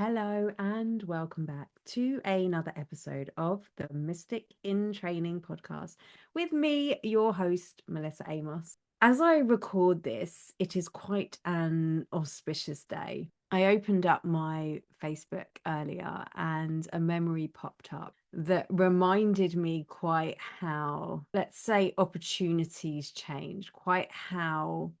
Hello and welcome back to another episode of the Mystic in Training podcast with me, your host, Melissa Amos. As I record this, it is quite an auspicious day. I opened up my Facebook earlier and a memory popped up that reminded me quite how, let's say, opportunities change, quite how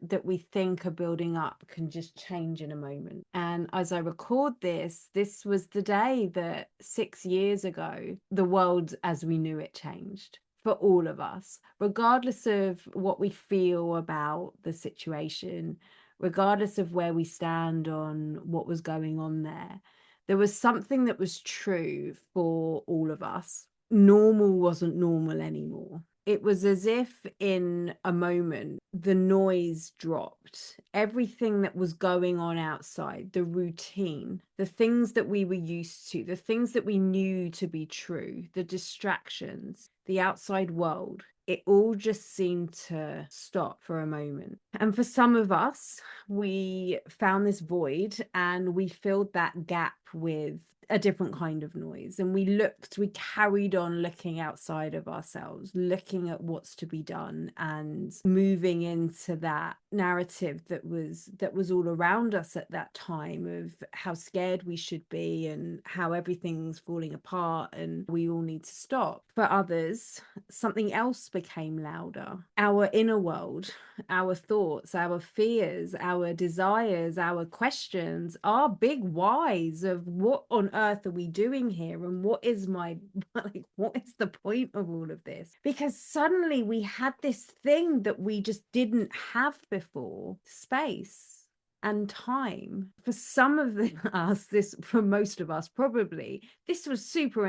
that we think are building up can just change in a moment. And as I record this was the day that 6 years ago, the world as we knew it changed for all of us, regardless of what we feel about the situation, regardless of where we stand on what was going on there. There was something that was true for all of us. Normal wasn't normal anymore. It was as if in a moment the noise dropped. Everything that was going on outside, the routine, the things that we were used to, the things that we knew to be true, the distractions, the outside world, it all just seemed to stop for a moment. And for some of us, we found this void and we filled that gap with a different kind of noise. And we carried on looking outside of ourselves, looking at what's to be done and moving into that narrative that was all around us at that time of how scared we should be and how everything's falling apart and we all need to stop. For others, something else became louder. Our inner world, our thoughts, our fears, our desires, our questions, our big whys of what on earth are we doing here and what is what is the point of all of this? Because suddenly we had this thing that we just didn't have before, space and time. For some of us, for most of us probably, this was super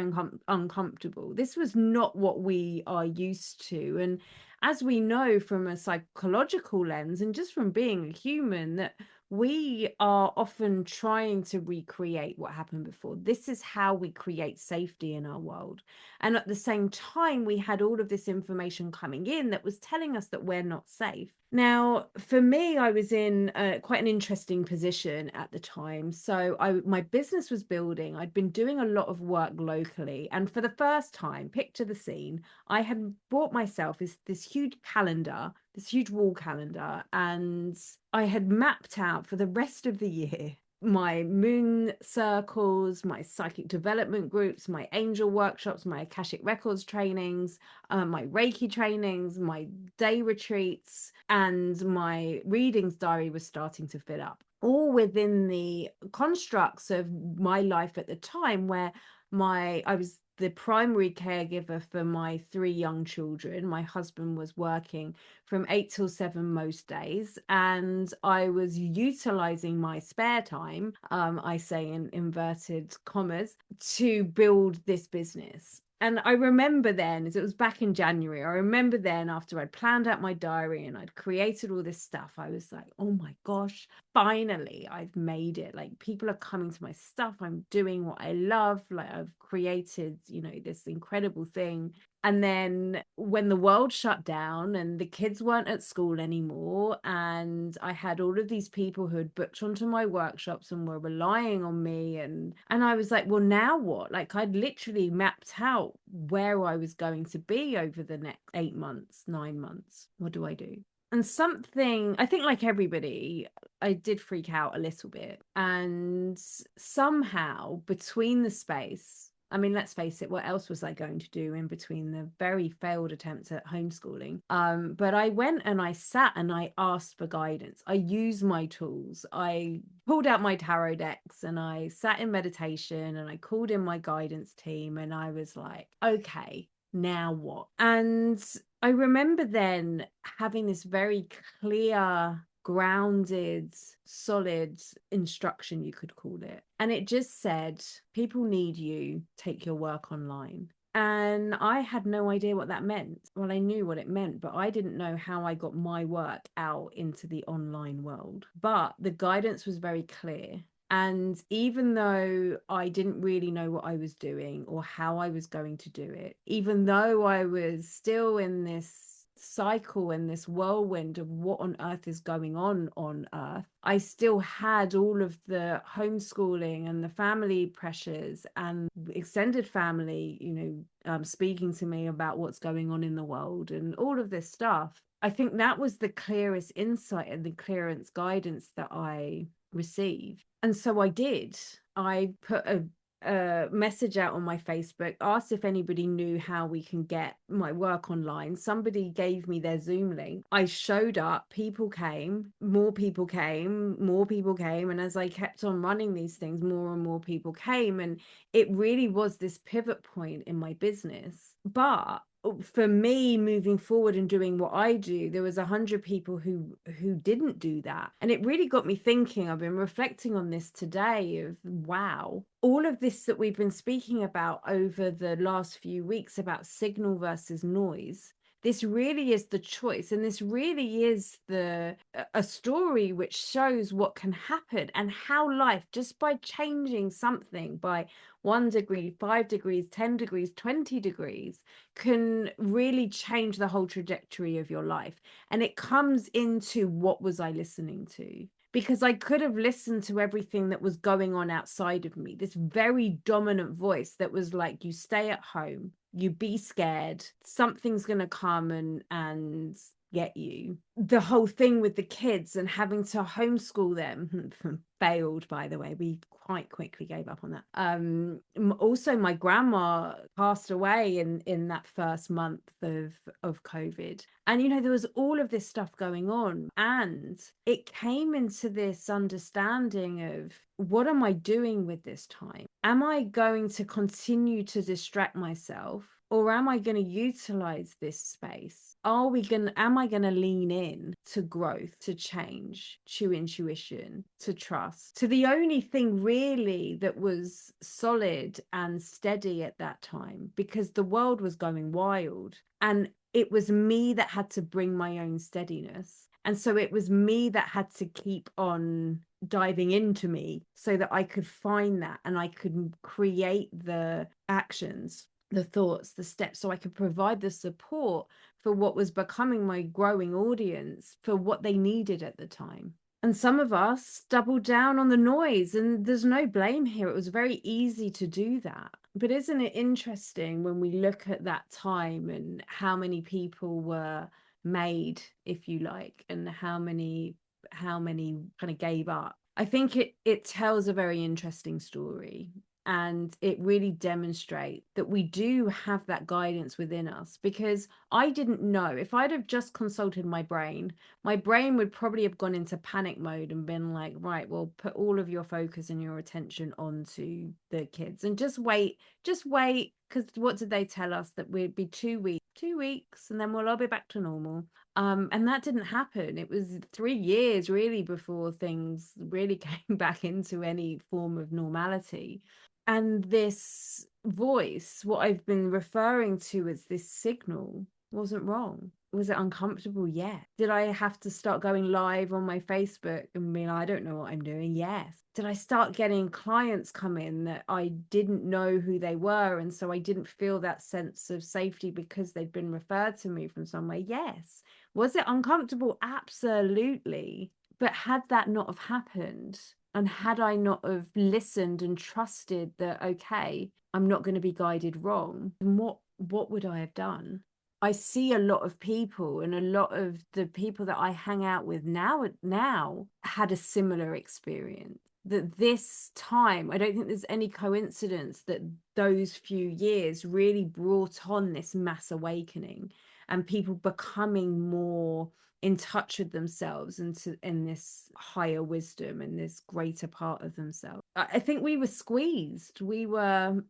uncomfortable. This was not what we are used to. And as we know from a psychological lens and just from being a human, that we are often trying to recreate what happened before. This is how we create safety in our world. And at the same time, we had all of this information coming in that was telling us that we're not safe. Now, for me, I was in quite an interesting position at the time. So my business was building. I'd been doing a lot of work locally. And for the first time, picture the scene, I had bought myself this huge calendar, this huge wall calendar, and I had mapped out for the rest of the year my moon circles, my psychic development groups, my angel workshops, my Akashic Records trainings, my Reiki trainings, my day retreats, and my readings diary was starting to fill up, all within the constructs of my life at the time where I was the primary caregiver for my 3 young children. My husband was working from 8 till 7 most days, and I was utilizing my spare time, I say in inverted commas, to build this business. And I remember then, as it was back in January, I remember then after I'd planned out my diary and I'd created all this stuff, I was like, oh my gosh, finally, I've made it. Like, people are coming to my stuff. I'm doing what I love. Like, I've created, this incredible thing. And then when the world shut down and the kids weren't at school anymore, and I had all of these people who had booked onto my workshops and were relying on me, and I was like, well, now what? Like, I'd literally mapped out where I was going to be over the next 8 months, 9 months. What do I do? And something, I think like everybody, I did freak out a little bit. And somehow between the space, I mean, let's face it, what else was I going to do in between the very failed attempts at homeschooling? But I went and I sat and I asked for guidance. I used my tools. I pulled out my tarot decks and I sat in meditation and I called in my guidance team and I was like, okay, now what? And I remember then having this very clear, grounded, solid instruction, you could call it. And it just said, people need you, take your work online. And I had no idea what that meant. Well, I knew what it meant, but I didn't know how I got my work out into the online world. But the guidance was very clear. And even though I didn't really know what I was doing or how I was going to do it, even though I was still in this cycle and this whirlwind of what on earth is going on earth, I still had all of the homeschooling and the family pressures and extended family, speaking to me about what's going on in the world and all of this stuff. I think that was the clearest insight and the clearest guidance that I received. And so I did. I put a message out on my Facebook, asked if anybody knew how we can get my work online. Somebody gave me their Zoom link. I showed up, people came, more people came, more people came. And as I kept on running these things, more and more people came. And it really was this pivot point in my business. But for me moving forward and doing what I do, there was 100 people who didn't do that. And it really got me thinking. I've been reflecting on this today of, wow, all of this that we've been speaking about over the last few weeks about signal versus noise, this really is the choice, and this really is a story which shows what can happen and how life, just by changing something by 1 degree, 5 degrees, 10 degrees, 20 degrees, can really change the whole trajectory of your life. And it comes into, what was I listening to? Because I could have listened to everything that was going on outside of me, this very dominant voice that was like, you stay at home, you be scared, something's going to come and get you. The whole thing with the kids and having to homeschool them failed, by the way. We quite quickly gave up on that. Also, my grandma passed away in that first month of COVID, and there was all of this stuff going on, and it came into this understanding of, what am I doing with this time? Am I going to continue to distract myself, or am I going to utilize this space? Am I going to lean in to growth, to change, to intuition, to trust, to the only thing really that was solid and steady at that time? Because the world was going wild, and it was me that had to bring my own steadiness. And so it was me that had to keep on diving into me so that I could find that, and I could create the actions, the thoughts, the steps, so I could provide the support for what was becoming my growing audience, for what they needed at the time. And some of us doubled down on the noise, and there's no blame here. It was very easy to do that. But isn't it interesting when we look at that time and how many people were made, if you like, and how many kind of gave up? I think it tells a very interesting story. And it really demonstrates that we do have that guidance within us, because I didn't know. If I'd have just consulted my brain would probably have gone into panic mode and been like, right, well, put all of your focus and your attention onto the kids and just wait. Because what did they tell us? That we'd be 2 weeks, and then we'll all be back to normal. And that didn't happen. It was 3 years really before things really came back into any form of normality. And this voice, what I've been referring to as this signal, wasn't wrong. Was it uncomfortable? Yeah. Did I have to start going live on my Facebook and being, I don't know what I'm doing? Yes. Did I start getting clients come in that I didn't know who they were, and so I didn't feel that sense of safety because they'd been referred to me from somewhere? Yes. Was it uncomfortable? Absolutely. But had that not have happened, and had I not have listened and trusted that, okay, I'm not going to be guided wrong, then what would I have done? I see a lot of people, and a lot of the people that I hang out with now had a similar experience. That this time, I don't think there's any coincidence that those few years really brought on this mass awakening and people becoming more in touch with themselves and in this higher wisdom and this greater part of themselves. I think we were squeezed, we were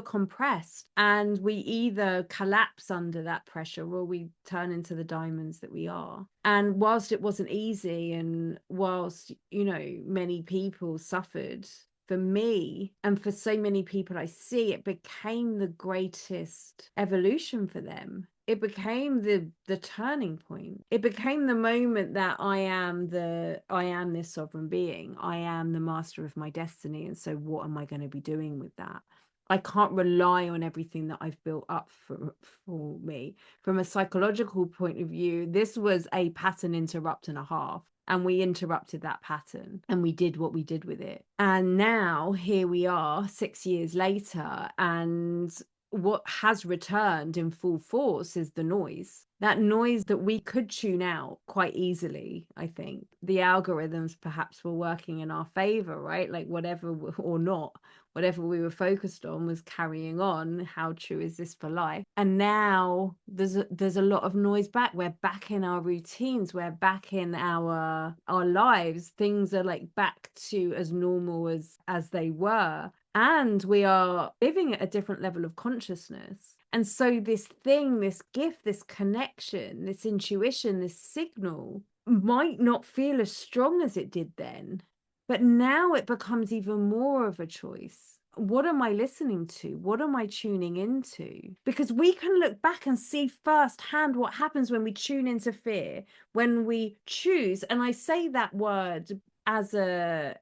compressed, and we either collapse under that pressure or we turn into the diamonds that we are. And whilst it wasn't easy, and whilst many people suffered, for me and for so many people I see, it became the greatest evolution for them. It became the turning point. It became the moment that I am this sovereign being. I am the master of my destiny. And so what am I going to be doing with that? I can't rely on everything that I've built up for me. From a psychological point of view, this was a pattern interrupt and a half. And we interrupted that pattern and we did what we did with it. And now here we are 6 years later, and what has returned in full force is the noise. That noise that we could tune out quite easily, I think. The algorithms perhaps were working in our favor, right? Like whatever or not, whatever we were focused on was carrying on. How true is this for life? And now there's a lot of noise back. We're back in our routines. We're back in our lives. Things are like back to as normal as they were. And we are living at a different level of consciousness. And so this thing, this gift, this connection, this intuition, this signal might not feel as strong as it did then. But now it becomes even more of a choice. What am I listening to? What am I tuning into? Because we can look back and see firsthand what happens when we tune into fear, when we choose, and I say that word as a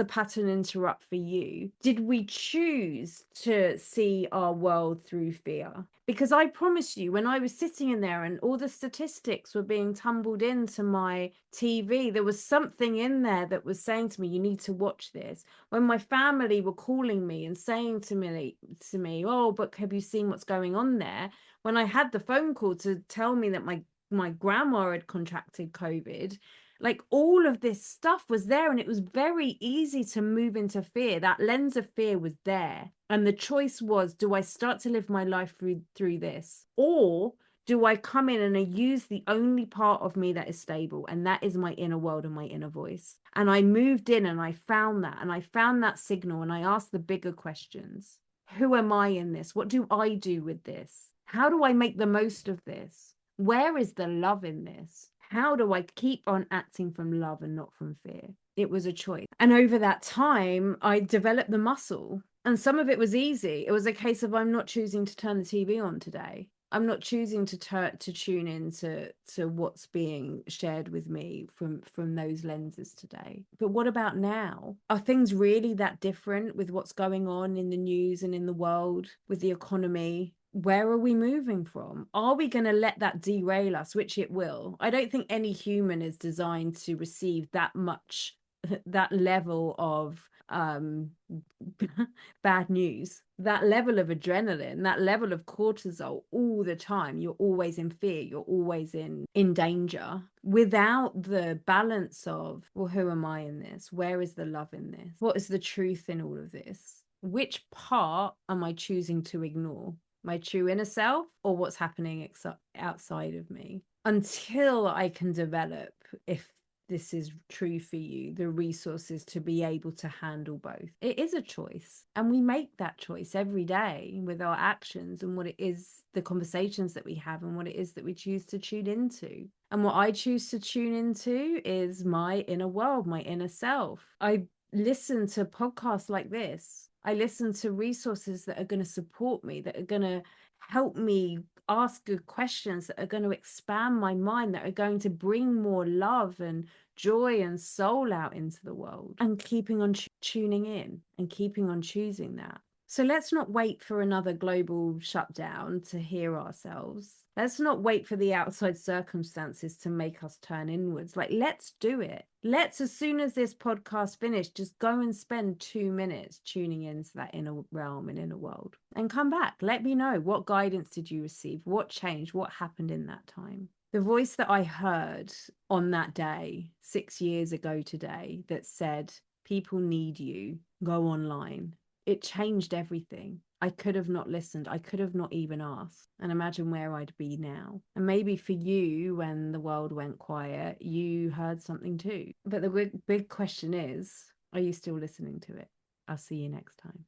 pattern interrupt for you. Did we choose to see our world through fear? Because I promise you, when I was sitting in there and all the statistics were being tumbled into my TV, there was something in there that was saying to me, you need to watch this. When my family were calling me and saying to me, oh, but have you seen what's going on there? When I had the phone call to tell me that my grandma had contracted COVID, like all of this stuff was there, and it was very easy to move into fear. That lens of fear was there, and the choice was, do I start to live my life through this, or do I come in and I use the only part of me that is stable, and that is my inner world and my inner voice? And I moved in and I found that signal, and I asked the bigger questions. Who am I in this? What do I do with this? How do I make the most of this? Where is the love in this? How do I keep on acting from love and not from fear? It was a choice. And over that time, I developed the muscle. And some of it was easy. It was a case of, I'm not choosing to turn the TV on today. I'm not choosing to tune in to what's being shared with me from those lenses today. But what about now? Are things really that different with what's going on in the news and in the world, with the economy? Where are we moving from? Are we going to let that derail us, which it will? I don't think any human is designed to receive that much, that level of bad news, that level of adrenaline, that level of cortisol all the time. You're always in fear, you're always in danger, without the balance of, well, who am I in this? Where is the love in this? What is the truth in all of this? Which part am I choosing to ignore? My true inner self, or what's happening outside of me? Until I can develop, if this is true for you, the resources to be able to handle both. It is a choice, and we make that choice every day with our actions and what it is, the conversations that we have, and what it is that we choose to tune into. And what I choose to tune into is my inner world, my inner self. I listen to podcasts like this. I listen to resources that are going to support me, that are going to help me ask good questions, that are going to expand my mind, that are going to bring more love and joy and soul out into the world, and keeping on tuning in and keeping on choosing that. So let's not wait for another global shutdown to hear ourselves. Let's not wait for the outside circumstances to make us turn inwards. Like, let's do it. Let's, as soon as this podcast finished, just go and spend 2 minutes tuning into that inner realm and inner world, and come back. Let me know, what guidance did you receive? What changed? What happened in that time? The voice that I heard on that day, 6 years ago today, that said, people need you, go online. It changed everything. I could have not listened. I could have not even asked. And imagine where I'd be now. And maybe for you, when the world went quiet, you heard something too. But the big question is, are you still listening to it? I'll see you next time.